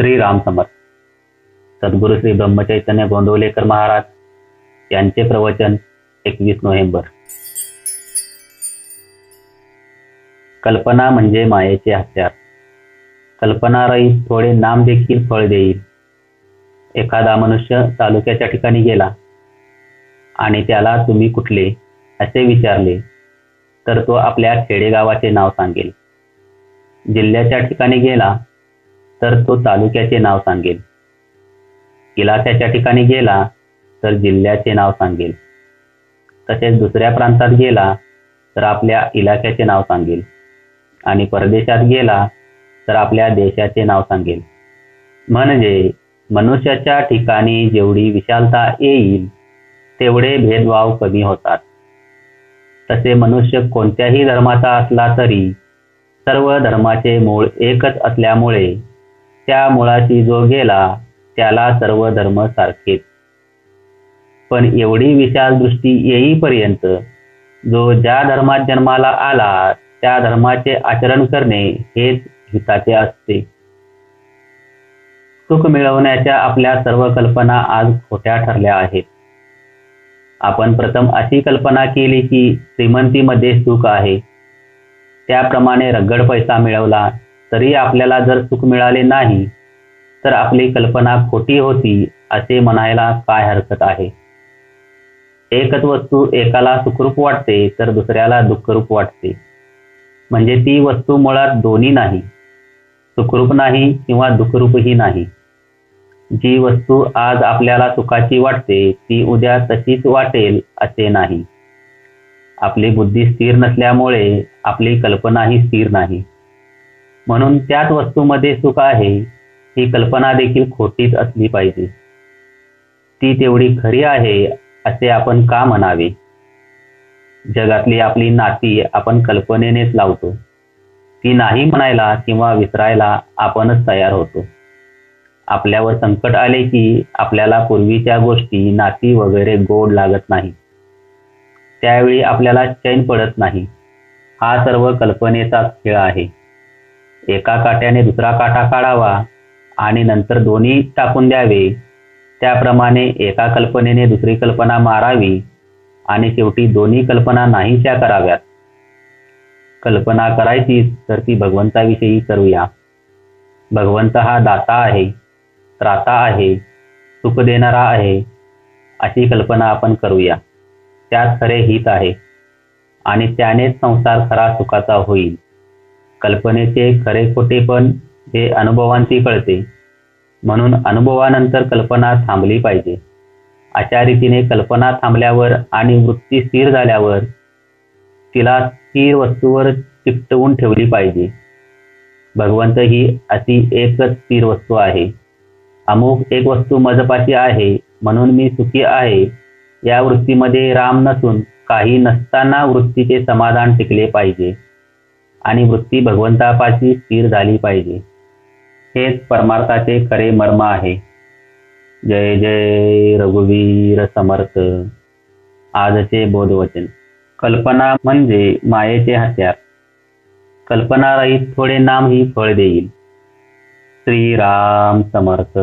श्रीराम समर्थ. सद्गुरू श्री ब्रह्मचैतन्य गोंदवलेकर महाराज यांचे प्रवचन 21 नोव्हेंबर. कल्पना म्हणजे मायेचे हत्यार. कल्पनारहित थोडे नाम देखील फळ देईल. एखादा मनुष्य तालुक्याच्या ठिकाणी गेला आणि त्याला तुम्ही कुठले असे विचारले तर तो आपल्या खेडेगावाचे नाव सांगेल. जिल्ह्याच्या ठिकाणी गेला तर तो तालुक्याचे नाव सांगेल. इलाक्याच्या ठिकाणी गेला तर जिल्ह्याचे नाव सांगेल. तसेच दुसऱ्या प्रांतात गेला तर आपल्या इलाक्याचे नाव सांगेल आणि परदेशात गेला तर आपल्या देशाचे नाव सांगेल. म्हणजे मनुष्याच्या ठिकाणी जेवढी विशालता येईल तेवढे भेदभाव कमी होतात. तसे मनुष्य कोणत्याही धर्माचा असला तरी सर्व धर्माचे मूळ एकच असल्यामुळे त्या मुळाशी जो गेला त्याला सर्व धर्म सारखेच. पण एवढी विशाल दृष्टी येईपर्यंत जो ज्या धर्मात जन्माला आला त्या धर्माचे आचरण करणे हेच हिताचे असते. सुख मिळवण्याच्या आपल्या सर्व कल्पना आज खोट्या ठरल्या आहेत. आपण प्रथम अशी कल्पना केली की श्रीमंतीमध्ये सुख आहे. त्याप्रमाणे रगड पैसा मिळवला तरी आपल्याला जर सुख मिळाले नाही तर आपली कल्पना खोटी होती असे म्हणायला काय हरकत आहे. एकच वस्तू एकाला सुखरूप वाटते तर दुसऱ्याला दुःखरूप वाटते. म्हणजे ती वस्तू मुळात दोन्ही नाही, सुखरूप नाही किंवा दुःखरूपही नाही. जी वस्तू आज आपल्याला सुखाची वाटते ती उद्या तशीच वाटेल असे नाही. आपली बुद्धी स्थिर नसल्यामुळे आपली कल्पनाही स्थिर नाही. म्हणून त्याच वस्तूमध्ये सुख आहे ही कल्पना देखील खोटीच असली पाहिजे. ती तेवढी खरी आहे असे आपण का म्हणावे. जगातली आपली नाती आपण कल्पनेनेच लावतो. ती नाही म्हणायला किंवा विसरायला आपणच तयार होतो. आपल्यावर संकट आले की आपल्याला पूर्वीच्या गोष्टी, नाती वगैरे गोड लागत नाही. त्यावेळी आपल्याला चैन पडत नाही. हा सर्व कल्पनेचाच खेळ आहे. एका काट्याने दुसरा काटा काढावा आणि नंतर दोन्ही टाकून द्यावे. त्याप्रमाणे एका कल्पनेने दुसरी कल्पना मारावी आणि शेवटी दोन्ही कल्पना नाहीशा कराव्यात. कल्पना करायची तर ती भगवंताविषयी करूया. भगवंत हा दाता आहे, त्राता आहे, सुख देणारा आहे अशी कल्पना आपण करूया. त्यात खरे हित आहे आणि त्यानेच संसार खरा सुखाचा होईल. कल्पनेचे खरे खोटेपण हे अनुभवांती कळते. म्हणून अनुभवानंतर कल्पना थांबली पाहिजे. अशा रीतीने कल्पना थांबल्यावर आणि वृत्ती स्थिर झाल्यावर तिला स्थिर वस्तूवर चिकटवून ठेवली पाहिजे. भगवंत ही अशी एकच स्थिर वस्तू आहे. अमुक एक वस्तू मजपाशी आहे म्हणून मी सुखी आहे या वृत्तीमध्ये राम नसून काही नसताना वृत्तीचे समाधान टिकले पाहिजे आणि वृत्ती भगवंतापाशी स्थिर झाली पाहिजे. हेच परमार्थाचे खरे मर्म आहे. जय जय रघुवीर समर्थ. आजचे बोधवचन. कल्पना म्हणजे मायेचे हत्यार. कल्पनारहित थोडे नाम ही फळ देईल. श्रीराम समर्थ.